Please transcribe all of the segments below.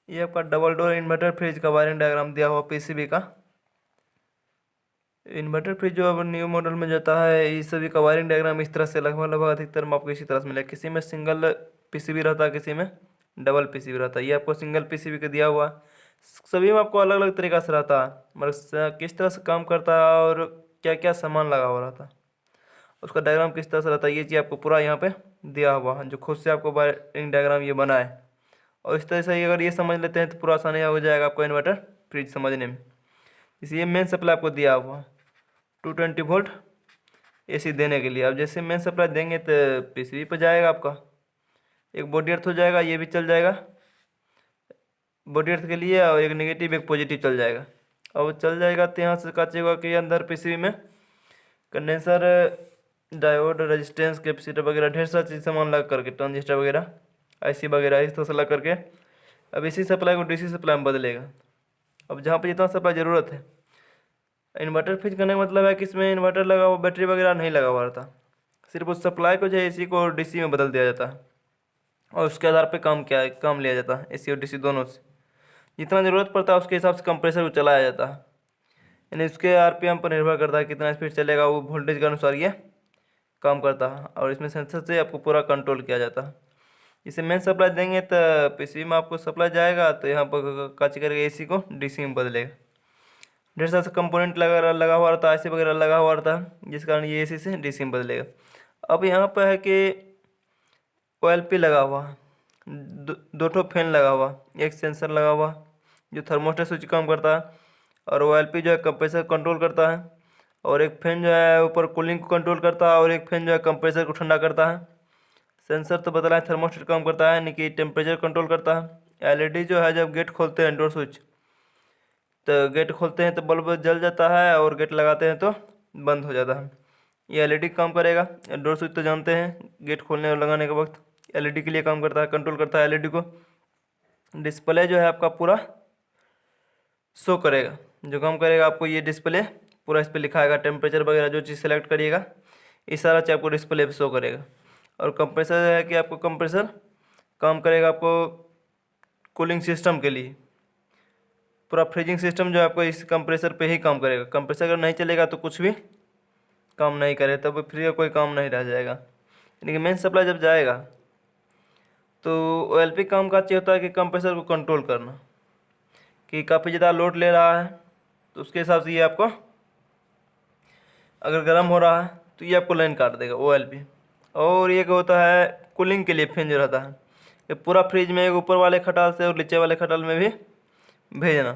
ये आपका double door inverter fridge का वायरिंग डायग्राम दिया हुआ पीसीबी का। इन्वर्टर फ्रिज जो अब न्यू मॉडल में जाता है, इस सभी का वायरिंग डायग्राम इस तरह से लगभग लगभग अधिकतर में आपको इसी तरह से मिलेगा। किसी में सिंगल पीसीबी रहता है, किसी में डबल पीसीबी रहता है। ये आपको सिंगल पीसीबी का दिया हुआ, सभी में आपको अलग अलग तरीका से रहता है, मतलब किस तरह से काम करता है और क्या क्या सामान लगा हुआ रहता है, उसका डायग्राम किस तरह से रहता है, ये चीज़ आपको पूरा यहाँ पे दिया हुआ है, जो खुद से आपको वायरिंग डायग्राम ये बना है। और इस तरह से अगर ये समझ लेते हैं तो पूरा आसानी हो जाएगा आपको इन्वर्टर फ्रिज समझने में। इसलिए मेन सप्लाई आपको दिया हुआ है 220 वोल्ट एसी देने के लिए। अब जैसे मेन सप्लाई देंगे तो पीसीबी पर जाएगा आपका, एक बॉडी अर्थ हो जाएगा, ये भी चल जाएगा बॉडी अर्थ के लिए, और एक नेगेटिव एक पॉजिटिव चल जाएगा। अब चल जाएगा तो यहाँ से काचेगा के अंदर पीसीबी में कंडेंसर, डायोड, रेजिस्टेंस, कैपेसिटर वगैरह ढेर सारा चीज़ सामान लग करके, ट्रांजिस्टर वगैरह, आईसी वगैरह इस तरह से लग करके अब इसी सप्लाई को डीसी सप्लाई में बदलेगा। अब जहाँ पे जितना सप्लाई ज़रूरत है, इन्वर्टर फ्रिज करने का मतलब है कि इसमें इन्वर्टर लगा हुआ, बैटरी वगैरह नहीं लगा हुआ रहता, सिर्फ उस सप्लाई को जो है एसी को डीसी में बदल दिया जाता है, और उसके आधार पे काम लिया जाता है एसी और डीसी दोनों से। जितना ज़रूरत पड़ता है उसके हिसाब से कंप्रेसर को चलाया जाता है, यानी उसके आरपीएम पर निर्भर करता है कितना स्पीड चलेगा, वो वोल्टेज के अनुसार ये काम करता है, और इसमें सेंसर से आपको पूरा कंट्रोल किया जाता है। इसे मेन सप्लाई देंगे तो पीसीबी में आपको सप्लाई जाएगा, तो यहाँ पर काची करके एसी को डीसी में बदलेगा। ढेर सारा कंपोनेंट लगा हुआ रहता है, आईसी वगैरह लगा हुआ रहता है, जिस कारण ये एसी से डीसी में बदलेगा। अब यहाँ पर है कि ओएलपी लगा हुआ, दो ठो फैन लगा हुआ, एक सेंसर लगा हुआ जो थर्मोस्टेट स्विच काम करता है, और ओएलपी जो है कंप्रेसर कंट्रोल करता है, और एक फैन जो है ऊपर कूलिंग को कंट्रोल करता है, और एक फैन जो है कंप्रेसर को ठंडा करता है। सेंसर तो बदला है, थर्मोस्टेट काम करता है, यानी कि टेम्परेचर कंट्रोल करता है। एलईडी जो है जब गेट खोलते हैं डोर स्विच, तो गेट खोलते हैं तो बल्ब जल जाता है, और गेट लगाते हैं तो बंद हो जाता है। ये एलईडी काम करेगा। डोर स्विच तो जानते हैं, गेट खोलने और लगाने के वक्त एलईडी के लिए काम करता है, कंट्रोल करता है एलईडी को। डिस्प्ले जो है आपका पूरा शो करेगा, जो काम करेगा आपको ये डिस्प्ले पूरा इस पर लिखाएगा, टेम्परेचर वगैरह जो चीज़ सेलेक्ट करिएगा ये सारा चीज़ आपको डिस्प्ले पे शो करेगा। और कंप्रेसर है कि आपको कंप्रेसर काम करेगा आपको कूलिंग सिस्टम के लिए। पूरा फ्रीजिंग सिस्टम जो है आपको इस कंप्रेसर पे ही काम करेगा। कंप्रेसर अगर नहीं चलेगा तो कुछ भी काम नहीं करे, तब फ्री का कोई काम नहीं रह जाएगा। यानी कि मेन सप्लाई जब जाएगा तो ओएलपी काम का चाहिए होता है कि कंप्रेसर को कंट्रोल करना, कि काफ़ी ज़्यादा लोड ले रहा है तो उसके हिसाब से ये आपको, अगर गर्म हो रहा है तो ये आपको लाइन काट देगा ओएलपी। और ये क्या होता है, कूलिंग के लिए फैन जो रहता है, ये पूरा फ्रिज में एक ऊपर वाले खटाल से और नीचे वाले खटाल में भी भेजना,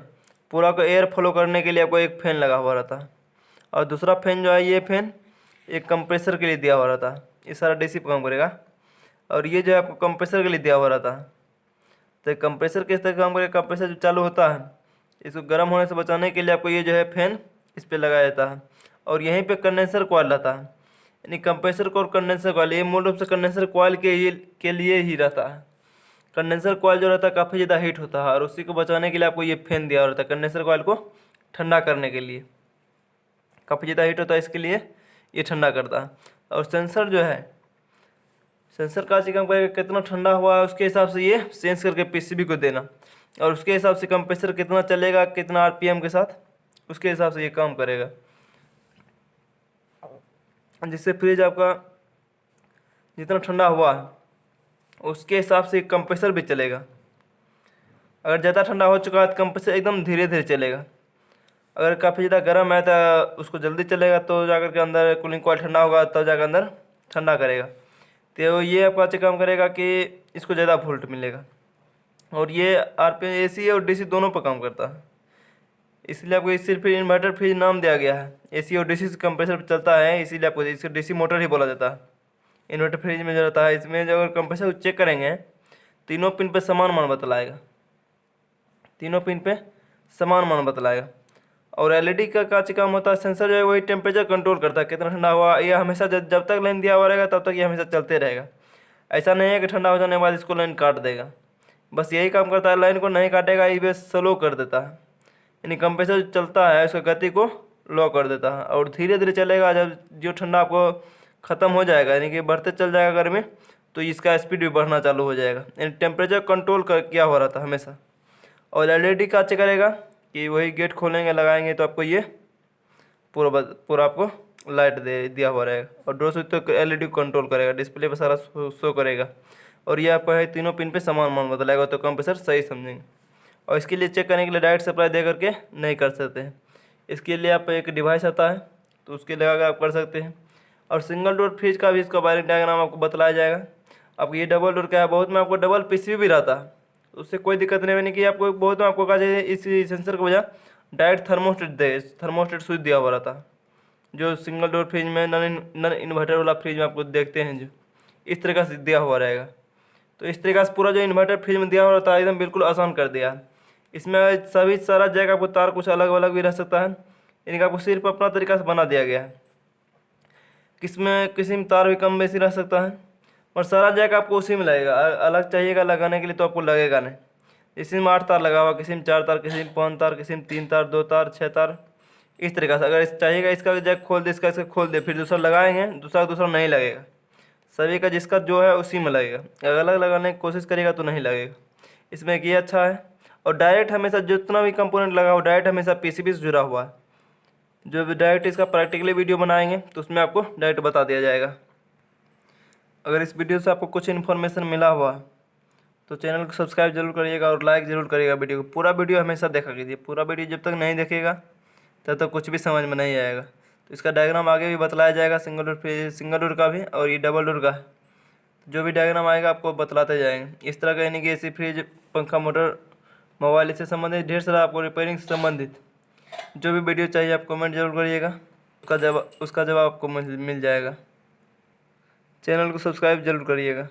पूरा को एयर फ्लो करने के लिए आपको एक फ़ैन लगा हुआ रहता है। और दूसरा फैन जो है, ये फैन एक कंप्रेसर के लिए दिया हुआ रहता है, ये सारा डीसी पे काम करेगा। और ये जो है आपको कंप्रेसर के लिए दिया हुआ रहता है। तो कंप्रेसर किस तरह काम करेगा, कंप्रेसर जो चालू होता है इसको गर्म होने से बचाने के लिए आपको ये जो है फैन इस पर लगाया जाता है। और यहीं पे कंडेंसर कॉइल रहता है, यानी कंप्रेसर को और कंडेंसर कॉइल, ये मूल रूप से कंडेंसर कॉइल के लिए ही रहता है। कंडेंसर कॉइल जो रहता है काफ़ी ज़्यादा हीट होता है, और उसी को बचाने के लिए आपको ये फैन दिया हुआ रहता है, कंडेंसर कॉइल को ठंडा करने के लिए। काफ़ी ज़्यादा हीट होता है, इसके लिए ये ठंडा करता है। और सेंसर जो है, सेंसर का काम करेगा, कितना ठंडा हुआ है उसके हिसाब से ये सेंस करके पीसीबी को देना, और उसके हिसाब से कंप्रेसर कितना चलेगा, कितना आरपीएम के साथ, उसके हिसाब से ये काम करेगा, जिससे फ्रिज आपका जितना ठंडा हुआ है उसके हिसाब से कंप्रेसर भी चलेगा। अगर ज़्यादा ठंडा हो चुका है तो कंप्रेसर एकदम धीरे धीरे चलेगा। अगर काफ़ी ज़्यादा गर्म है तो उसको जल्दी चलेगा, तो जाकर के अंदर कूलिंग कॉइल ठंडा होगा तब जाकर अंदर ठंडा करेगा। तो ये आपका अच्छा काम करेगा कि इसको ज़्यादा वोल्ट मिलेगा। और ये आरपीएम एसी और डीसी दोनों पर काम करता है, इसलिए आपको इस सिर्फ इन्वर्टर फ्रिज नाम दिया गया है। एसी और डीसी से कंप्रेसर चलता है, इसीलिए आपको इसको डीसी मोटर ही बोला जाता है। इन्वर्टर फ्रिज में जो रहता है, इसमें जो अगर कंप्रेसर को चेक करेंगे, तीनों पिन पे समान मान बतलाएगा, तीनों पिन पे समान मान बतलाएगा। और एलईडी का काम होता है, सेंसर जो है वही टेम्परेचर कंट्रोल करता है, कितना ठंडा हुआ, ये हमेशा जब तक लाइन दिया हुआ रहेगा तब तक ये हमेशा चलते रहेगा। ऐसा नहीं है कि ठंडा हो जाने के बाद इसको लाइन काट देगा, बस यही काम करता है, लाइन को नहीं काटेगा, ये बस स्लो कर देता है। यानी कंप्रेसर जो चलता है उसका गति को लो कर देता है, और धीरे धीरे चलेगा। जब जो ठंडा आपको ख़त्म हो जाएगा, यानी कि बढ़ते चल जाएगा गर्मी, तो इसका स्पीड भी बढ़ना चालू हो जाएगा। यानी टेम्परेचर कंट्रोल कर किया हुआ रहता है हमेशा। और एलईडी का चेक करेगा कि वही गेट खोलेंगे लगाएंगे तो आपको ये पूरा आपको लाइट दिया हुआ रहेगा। और डोर स्विच तो एलईडी कंट्रोल करेगा, डिस्प्ले पे सारा शो करेगा। और ये आपको है तीनों पिन पे समान मान बदलाएगा, तो कंप्रेसर सही समझेंगे। और इसके लिए चेक करने के लिए डायरेक्ट सप्लाई दे करके नहीं कर सकते हैं, इसके लिए आप एक डिवाइस आता है तो उसके लगा कर आप कर सकते हैं। और सिंगल डोर फ्रिज का भी इसका वायरिंग डायग्राम आपको बतलाया जाएगा। आपको ये डबल डोर का है, बहुत में आपको डबल पीसीबी भी रहता है, उससे कोई दिक्कत नहीं बनी कि आपको बहुत में आपको कहा जाए इस सेंसर की वजह डायरेक्ट थर्मोस्टेट स्विच दिया हुआ रहता है, जो सिंगल डोर फ्रिज में नन इन्वर्टर वाला फ्रिज में आपको देखते हैं जो इस तरीका से दिया हुआ रहेगा। तो इस तरीका से पूरा जो इन्वर्टर फ्रिज में दिया हुआ रहता है एकदम बिल्कुल आसान कर दिया है। इसमें सभी सारा जगह आपको तार कुछ अलग अलग भी रह सकता है, इनका आपको सिर्फ अपना तरीका से बना दिया गया है। किसमें किसी में तार भी कम बेसी रह सकता है, और सारा जैक आपको उसी में लगेगा। अलग चाहिएगा लगाने के लिए तो आपको लगेगा नहीं। इसी में 8 तार लगा हुआ, किसी में 4 तार, किसी में 5 तार, किसी में 3 तार, 2 तार, 6 तार, इस तरीका से। अगर चाहिएगा इसका जैक खोल दे, इसका खोल दे, फिर दूसरा लगाएंगे, दूसरा नहीं लगेगा। सभी का जिसका जो है उसी में लगेगा। अगर अलग लगाने की कोशिश करेगा तो नहीं लगेगा। इसमें एक ये अच्छा है, और डायरेक्ट हमेशा जितना भी कंपोनेंट लगा हुआ डायरेक्ट हमेशा पीसीबी से जुड़ा हुआ है। जो भी डायरेक्ट इसका प्रैक्टिकली वीडियो बनाएंगे तो उसमें आपको डायरेक्ट बता दिया जाएगा। अगर इस वीडियो से आपको कुछ इन्फॉर्मेशन मिला हुआ तो चैनल को सब्सक्राइब जरूर करिएगा और लाइक ज़रूर करिएगा वीडियो को। पूरा वीडियो हमेशा देखा कीजिए, पूरा वीडियो जब तक नहीं देखेगा तब तक कुछ भी समझ में नहीं आएगा। तो इसका डायग्राम आगे भी बतलाया जाएगा, सिंगल डोर का भी और ये डबल डोर का है। जो भी डायग्राम आएगा आपको बतलाते जाएंगे। इस तरह का यानी कि एसी, फ्रिज, पंखा, मोटर, मोबाइल से संबंधित ढेर सारा आपको रिपेयरिंग से संबंधित जो भी वीडियो चाहिए आप कमेंट जरूर करिएगा, उसका जवाब आपको मिल जाएगा। चैनल को सब्सक्राइब जरूर करिएगा।